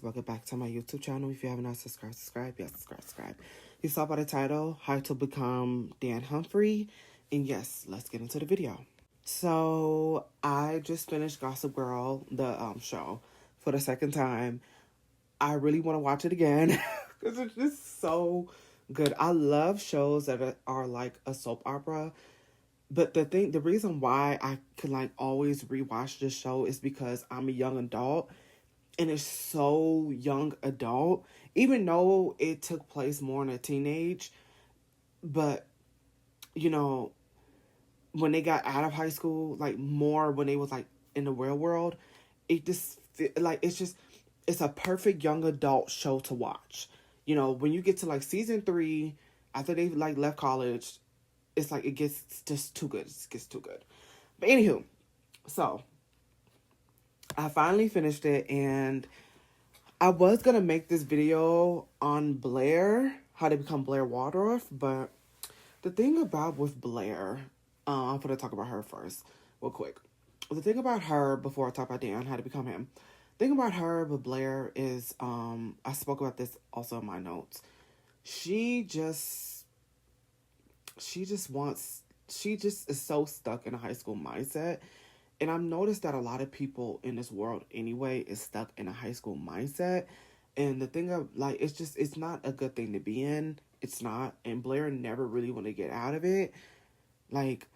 guys, welcome back to my YouTube channel. If you haven't subscribe. Yes, subscribe. You saw by the title, How to Become Dan Humphrey. And yes, let's get into the video. So, I just finished Gossip Girl, the show, for the second time. I really want to watch it again because it's just so good. I love shows that are like a soap opera. But the reason why I can like always rewatch this show is because I'm a young adult. And it's so young adult, even though it took place more in a teenage. But, you know, when they got out of high school, like more when they was like in the real world, it just, like, it's a perfect young adult show to watch. You know, when you get to like season 3, after they like left college, it's like it gets just too good. It gets too good. But anywho, so I finally finished it, and I was going to make this video on Blair, how to become Blair Waldorf, but the thing about with Blair, I'm going to talk about her first, real quick. The thing about her, before I talk about Dan, how to become him, the thing about her with Blair is, I spoke about this also in my notes, she just is so stuck in a high school mindset. And I've noticed that a lot of people in this world anyway is stuck in a high school mindset. And the thing of like, it's not a good thing to be in. It's not. And Blair never really want to get out of it. Like,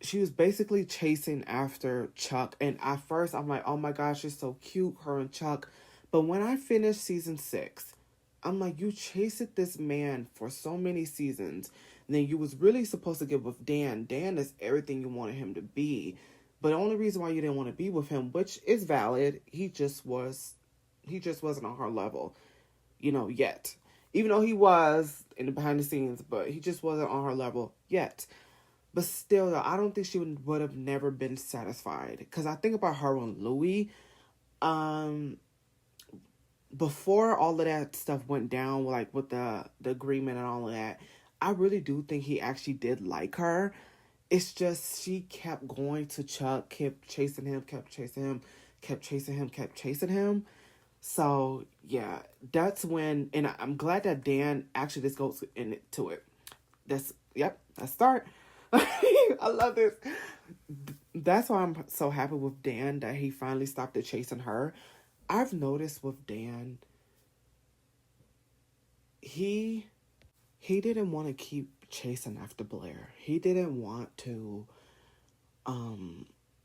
she was basically chasing after Chuck. And at first I'm like, oh my gosh, she's so cute, her and Chuck. But when I finished season 6, I'm like, you chased this man for so many seasons. And then you was really supposed to get with Dan. Dan is everything you wanted him to be. But the only reason why you didn't want to be with him, which is valid, he just wasn't on her level, yet. Even though he was in the behind the scenes, but he just wasn't on her level yet. But still, though, I don't think she would have never been satisfied. Because I think about her and Louis, before all of that stuff went down, like with the agreement and all of that, I really do think he actually did like her. It's just she kept going to Chuck, kept chasing him. So, yeah, that's when, and I'm glad that Dan actually just goes into it. Let's start. I love this. That's why I'm so happy with Dan that he finally stopped chasing her. I've noticed with Dan, he didn't want to keep chasing after Blair. He didn't want to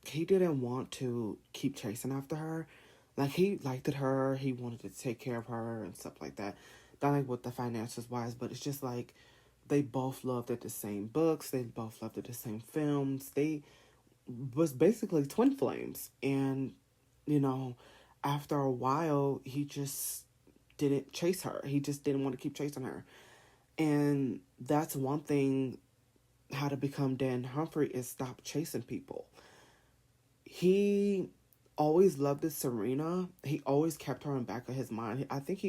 keep chasing after her. Like, he liked her, he wanted to take care of her and stuff like that. Not like with the finances wise, but it's just like they both loved the same books, they both loved the same films. They was basically twin flames. And, after a while, he just didn't chase her. He just didn't want to keep chasing her. And that's one thing, how to become Dan Humphrey, is stop chasing people. He always loved this Serena. He always kept her in the back of his mind. I think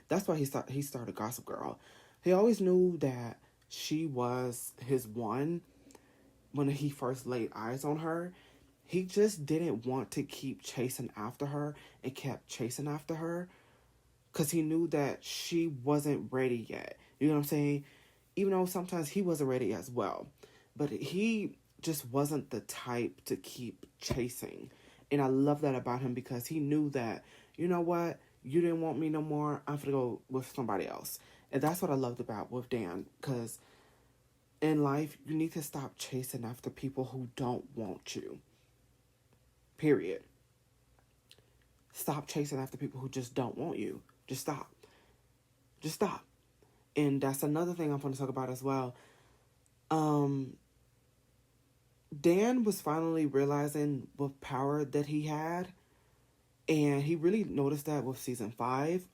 that's why he started Gossip Girl. He always knew that she was his one when he first laid eyes on her. He just didn't want to keep chasing after her and kept chasing after her because he knew that she wasn't ready yet. You know what I'm saying? Even though sometimes he wasn't ready as well. But he just wasn't the type to keep chasing. And I love that about him because he knew that, you know what? You didn't want me no more. I'm going to go with somebody else. And that's what I loved about with Dan. Because in life, you need to stop chasing after people who don't want you. Period. Stop chasing after people who just don't want you. Just stop. Just stop. And that's another thing I'm going to talk about as well. Dan was finally realizing what power that he had. And he really noticed that with season 5.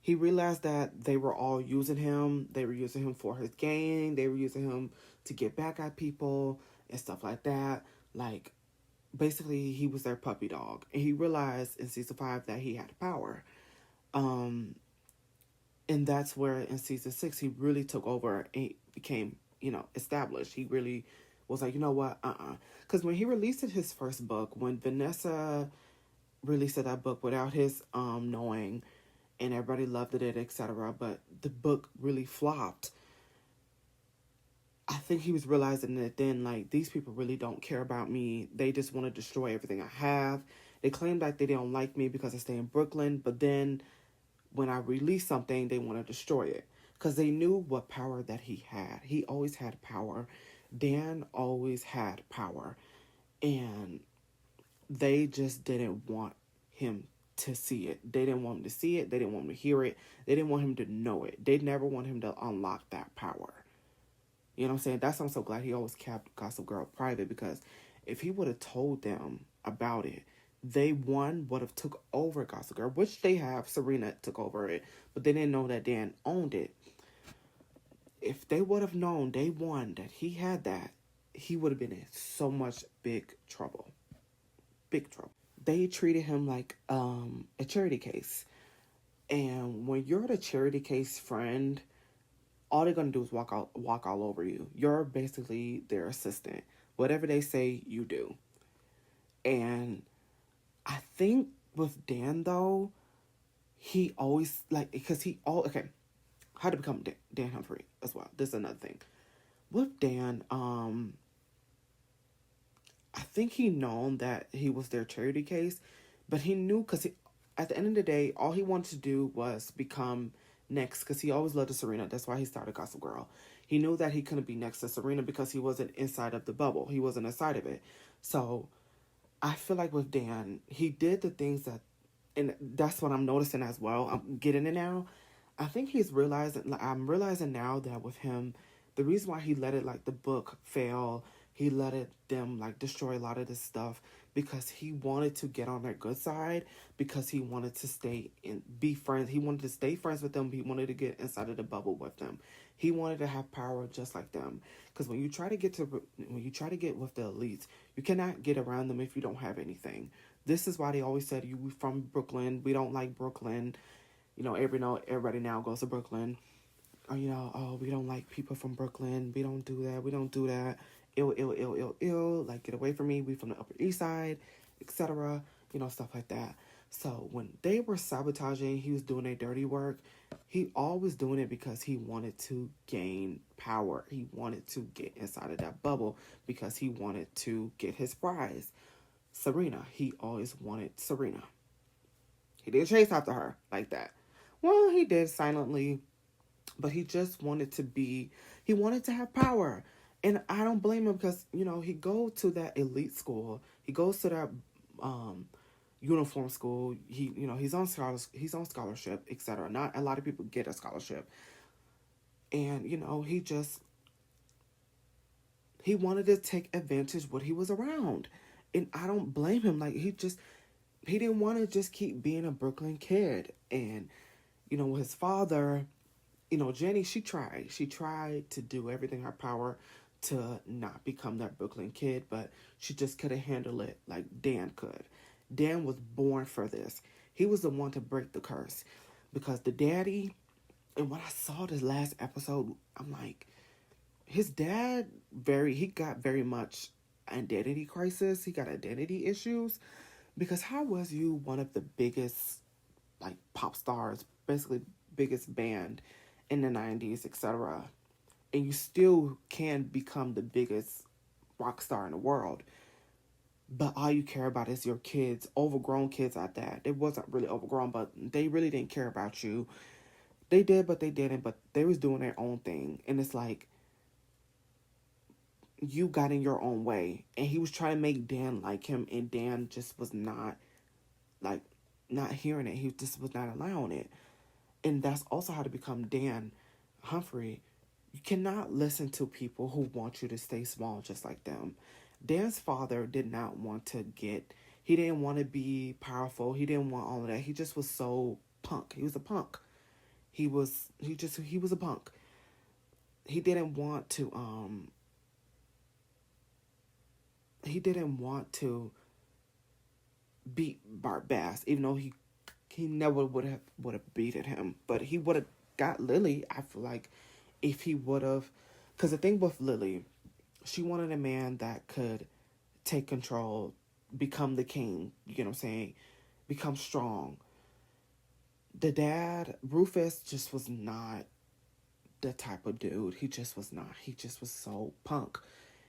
He realized that they were all using him. They were using him for his gain. They were using him to get back at people and stuff like that. Like, basically, he was their puppy dog. And he realized in season 5 that he had power. And that's where in season 6, he really took over and became, established. He really was like, you know what? Because when he released his first book, when Vanessa release of that book without his knowing, and everybody loved it, etc. But the book really flopped. I think he was realizing that then, like, these people really don't care about me. They just want to destroy everything I have. They claim that they don't like me because I stay in Brooklyn, but then when I release something, they want to destroy it. Because they knew what power that he had. He always had power. Dan always had power. And they just didn't want him to see it. They didn't want him to see it. They didn't want him to hear it. They didn't want him to know it. They never want him to unlock that power. You know what I'm saying? That's why I'm so glad he always kept Gossip Girl private, because if he would have told them about it, they would have took over Gossip Girl, which they have. Serena took over it, but they didn't know that Dan owned it. If they would have known day one that he had that, he would have been in so much big trouble. Big trouble. They treated him like a charity case. And when you're the charity case friend, all they're going to do is walk all over you. You're basically their assistant. Whatever they say, you do. And I think with Dan, though, he always, like, because okay, how to become Dan Humphrey as well. This is another thing. With Dan, I think he known that he was their charity case, but he knew, because at the end of the day, all he wanted to do was become next, because he always loved Serena. That's why he started Gossip Girl. He knew that he couldn't be next to Serena because he wasn't inside of the bubble. He wasn't inside of it. So I feel like with Dan, he did the things that, and that's what I'm noticing as well. I'm getting it now. I think he's realizing, I'm realizing now that with him, the reason why he let it, like, the book fail, he let them, like, destroy a lot of this stuff, because he wanted to get on their good side, because he wanted to be friends. He wanted to stay friends with them. He wanted to get inside of the bubble with them. He wanted to have power just like them. Because when you try to get with the elites, you cannot get around them if you don't have anything. This is why they always said, "You from Brooklyn. We don't like Brooklyn." You know, everybody now goes to Brooklyn. Or, you know, "Oh, we don't like people from Brooklyn. We don't do that. We don't do that. Ill. Like, get away from me. We from the Upper East Side," etc. You know, stuff like that. So when they were sabotaging, he was doing their dirty work. He always doing it because he wanted to gain power. He wanted to get inside of that bubble because he wanted to get his prize. Serena. He always wanted Serena. He didn't chase after her like that. Well, he did silently, but he just wanted he wanted to have power. And I don't blame him, because, you know, he goes to that elite school. He goes to that uniform school. He's on scholarship, etc. Not a lot of people get a scholarship. And, you know, he wanted to take advantage of what he was around. And I don't blame him. Like, he didn't want to just keep being a Brooklyn kid. And, you know, his father, you know, Jenny, she tried to do everything in her power to not become that Brooklyn kid, but she just couldn't handle it like Dan could. Dan was born for this. He was the one to break the curse, because the daddy, and when I saw this last episode, I'm like, his dad, he got very much identity crisis. He got identity issues, because how was you one of the biggest, like, pop stars, basically biggest band in the 90s, etc., and you still can become the biggest rock star in the world, but all you care about is your kids, overgrown kids at that. They wasn't really overgrown, but they really didn't care about you. They did, but they didn't, but they was doing their own thing. And it's like, you got in your own way. And he was trying to make Dan like him, and Dan just was not hearing it. He just was not allowing it. And that's also how to become Dan Humphrey. You cannot listen to people who want you to stay small just like them. Dan's father did not want he didn't want to be powerful. He didn't want all of that. He just was so punk. He was a punk. He was a punk. He didn't want to beat Bart Bass, even though he never would have beaten him, but he would have got Lily. I feel like if he would have, because the thing with Lily, she wanted a man that could take control, become the king, you know what I'm saying, become strong. The dad, Rufus, just was not the type of dude. He just was not. He just was so punk.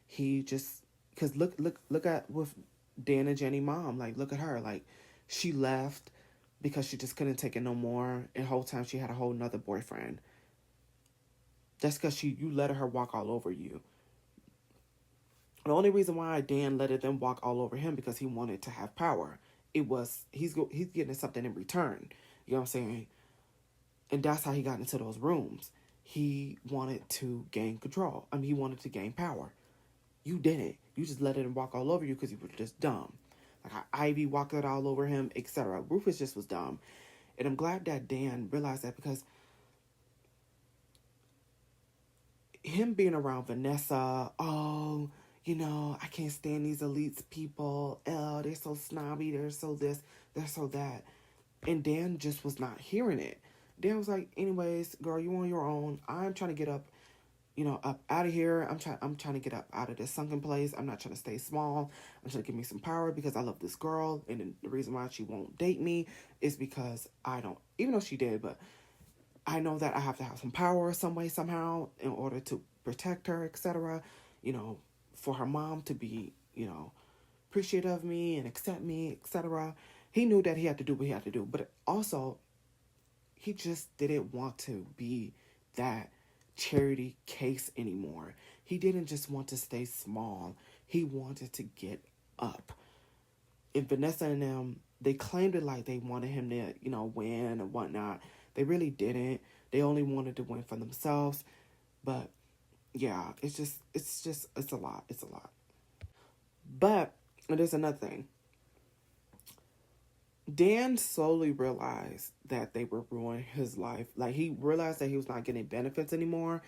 He just, because look at with Dan and Jenny mom. Like, look at her. Like, she left because she just couldn't take it no more. And the whole time she had a whole nother boyfriend. That's because you let her walk all over you. The only reason why Dan let them walk all over him because he wanted to have power. It was he's getting something in return. You know what I'm saying? And that's how he got into those rooms. He wanted to gain control. I mean, he wanted to gain power. You didn't. You just let him walk all over you because you were just dumb. Like how Ivy walked it all over him, etc. Rufus just was dumb. And I'm glad that Dan realized that because him being around Vanessa, oh, you know, I can't stand these elites people. Oh, they're so snobby. They're so this. They're so that. And Dan just was not hearing it. Dan was like, anyways, girl, you on your own. I'm trying to get up, you know, up out of here. I'm trying to get up out of this sunken place. I'm not trying to stay small. I'm trying to give me some power because I love this girl. And the reason why she won't date me is because I don't, even though she did, but I know that I have to have some power some way, somehow, in order to protect her, etc. You know, for her mom to be, you know, appreciative of me and accept me, etc. He knew that he had to do what he had to do, but also he just didn't want to be that charity case anymore. He didn't just want to stay small. He wanted to get up. And Vanessa and them, they claimed it like they wanted him to, you know, win and whatnot. They really didn't. They only wanted to win for themselves. But yeah, it's a lot. It's a lot. But there's another thing. Dan slowly realized that they were ruining his life. Like, he realized that he was not getting benefits anymore.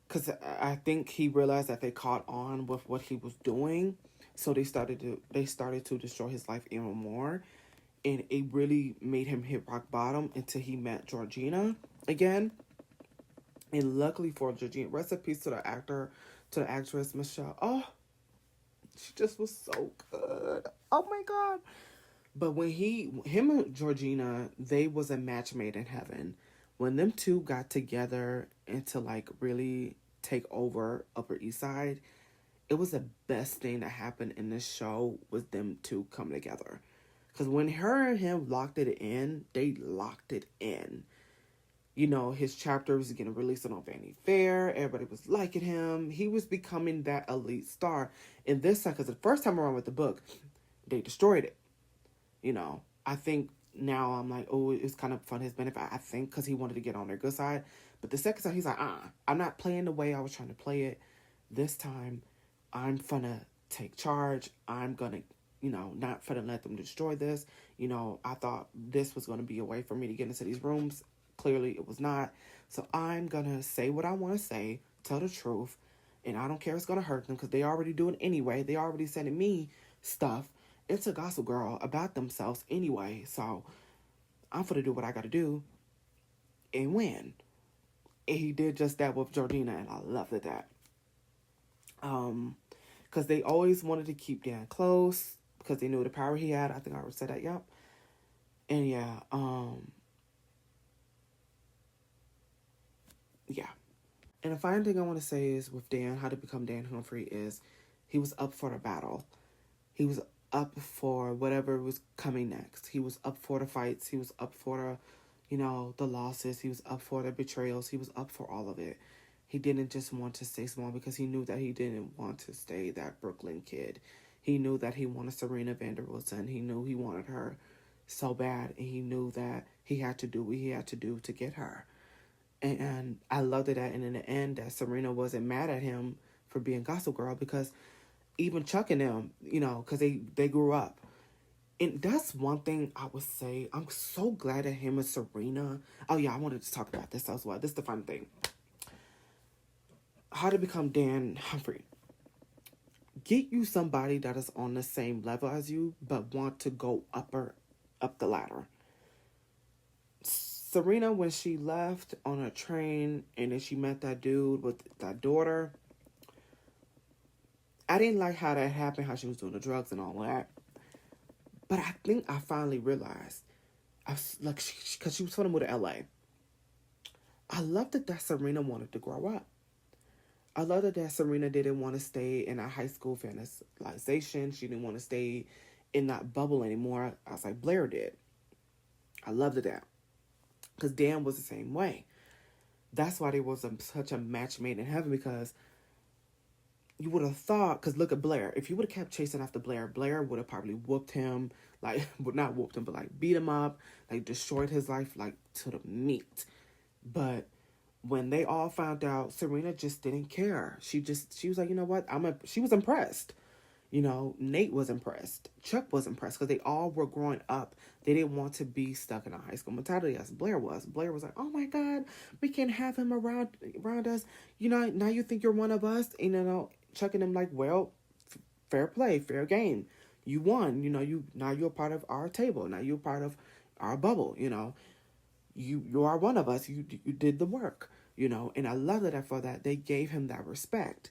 Because I think he realized that they caught on with what he was doing. So they started to destroy his life even more. And it really made him hit rock bottom until he met Georgina again. And luckily for Georgina, rest in peace to the actress, Michelle. Oh, she just was so good. Oh my God. But when him and Georgina, they was a match made in heaven. When them two got together and to like really take over Upper East Side, it was the best thing that happened in this show was them two come together. Because when her and him locked it in, they locked it in. You know, his chapter was getting released on Vanity Fair. Everybody was liking him. He was becoming that elite star. And this time, because the first time around with the book, they destroyed it. You know, I think now I'm like, oh, it's kind of fun his benefit. I think because he wanted to get on their good side. But the second time, he's like, I'm not playing the way I was trying to play it. This time, I'm gonna take charge. I'm gonna, you know, not gonna let them destroy this. You know, I thought this was gonna be a way for me to get into these rooms. Clearly, it was not. So I'm gonna say what I want to say, tell the truth, and I don't care if it's gonna hurt them because they already do it anyway. They already sending me stuff. It's a Gossip Girl about themselves anyway. So I'm gonna do what I gotta do and win. And he did just that with Georgina, and I loved that. Because they always wanted to keep Dan close because they knew the power he had. I think I already said that. Yep. And yeah. Yeah. And the final thing I want to say is with Dan, how to become Dan Humphrey is he was up for the battle. He was up for whatever was coming next. He was up for the fights. He was up for the, you know, the losses. He was up for the betrayals. He was up for all of it. He didn't just want to stay small because he knew that he didn't want to stay that Brooklyn kid. He knew that he wanted Serena Vanderwoodson. He knew he wanted her so bad. And he knew that he had to do what he had to do to get her. And I loved it that, and in the end, that Serena wasn't mad at him for being Gossip Girl because even Chuck and them, you know, because they grew up. And that's one thing I would say. I'm so glad that him and Serena. Oh, yeah, I wanted to talk about this as well. This is the fun thing. How to become Dan Humphrey. Get you somebody that is on the same level as you, but want to go up the ladder. Serena, when she left on a train and then she met that dude with that daughter, I didn't like how that happened, how she was doing the drugs and all that. But I think I finally realized, I was like, because she was going to move to LA. I loved that Serena wanted to grow up. I love that Serena didn't want to stay in a high school fantasization. She didn't want to stay in that bubble anymore. I was like, Blair did. I loved that. Because Dan was the same way. That's why there was such a match made in heaven, because you would have thought, because look at Blair. If you would have kept chasing after Blair, Blair would have probably whooped him, like, well, not whooped him, but like beat him up, like destroyed his life, like to the meat. But when they all found out, Serena just didn't care. She was like, you know what? She was impressed. You know, Nate was impressed. Chuck was impressed, because they all were growing up. They didn't want to be stuck in a high school mentality as Blair was. Blair was like, oh my God, we can't have him around us. You know, now you think you're one of us. And, you know, Chuck and them like, well, fair play, fair game. You won. You know, now you're part of our table. Now you're part of our bubble. You know, you are one of us. You did the work. You know, and I love that for that they gave him that respect.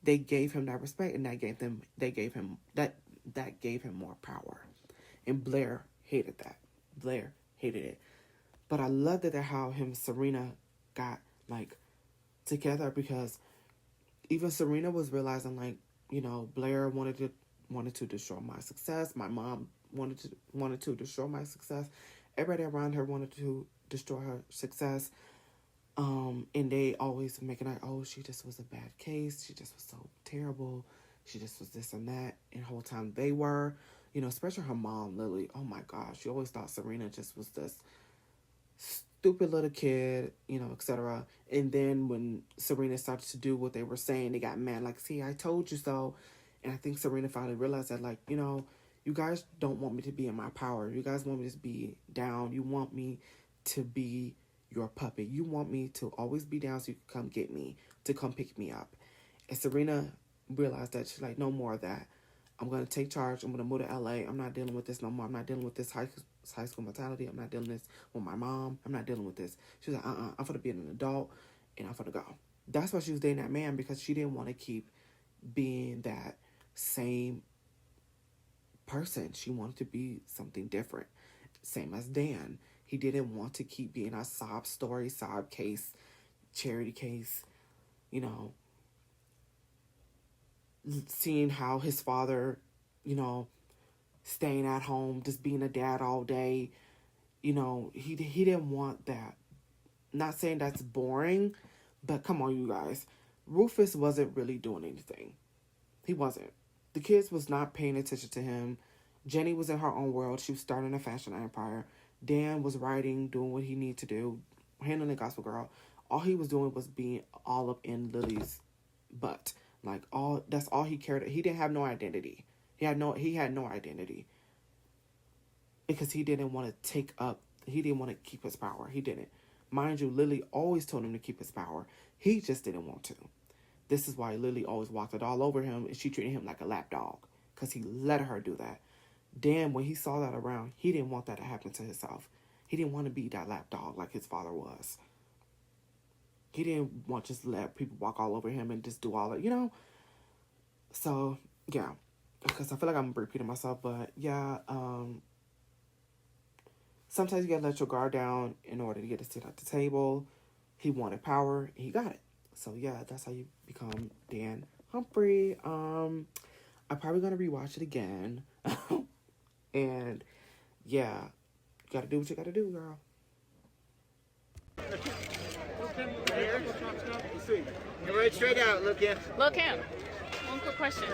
They gave him that respect, and that gave him more power. And Blair hated that. Blair hated it. But I loved it how him and Serena got like together, because even Serena was realizing, like, you know, Blair wanted to destroy my success. My mom wanted to destroy my success. Everybody around her wanted to destroy her success. And they always making like, oh, she just was a bad case. She just was so terrible. She just was this and that. And the whole time they were, you know, especially her mom, Lily. Oh my gosh. She always thought Serena just was this stupid little kid, you know, etc. And then when Serena started to do what they were saying, they got mad. Like, see, I told you so. And I think Serena finally realized that, like, you know, you guys don't want me to be in my power. You guys want me to be down. You want me to be your puppet. You want me to always be down so you can come get me, to come pick me up. And Serena realized that she's like, no more of that. I'm going to take charge. I'm going to move to LA. I'm not dealing with this no more. I'm not dealing with this high school mentality. I'm not dealing with this with my mom. I'm not dealing with this. She was like, I'm going to be an adult, and I'm going to go. That's why she was dating that man, because she didn't want to keep being that same person. She wanted to be something different. Same as Dan. He didn't want to keep being a sob story, sob case, charity case, you know, seeing how his father, you know, staying at home, just being a dad all day, you know, he didn't want that. Not saying that's boring, but come on, you guys. Rufus wasn't really doing anything. He wasn't. The kids was not paying attention to him. Jenny was in her own world. She was starting a fashion empire. Dan was writing, doing what he needed to do, handling the Gospel Girl. All he was doing was being all up in Lily's butt. Like, that's all he cared. He didn't have no identity. He had no identity. Because he didn't want to he didn't want to keep his power. He didn't. Mind you, Lily always told him to keep his power. He just didn't want to. This is why Lily always walked it all over him, and she treated him like a lapdog, because he let her do that. Dan, when he saw that around, he didn't want that to happen to himself. He didn't want to be that lapdog like his father was. He didn't want to just let people walk all over him and just do all that, you know? So, yeah. Because I feel like I'm repeating myself, but yeah, sometimes you gotta let your guard down in order to get a seat at the table. He wanted power, and he got it. So, yeah, that's how you become Dan Humphrey. I'm probably gonna rewatch it again. And yeah, you gotta do what you gotta do, girl. Go right straight out, look in. Look in. One quick question.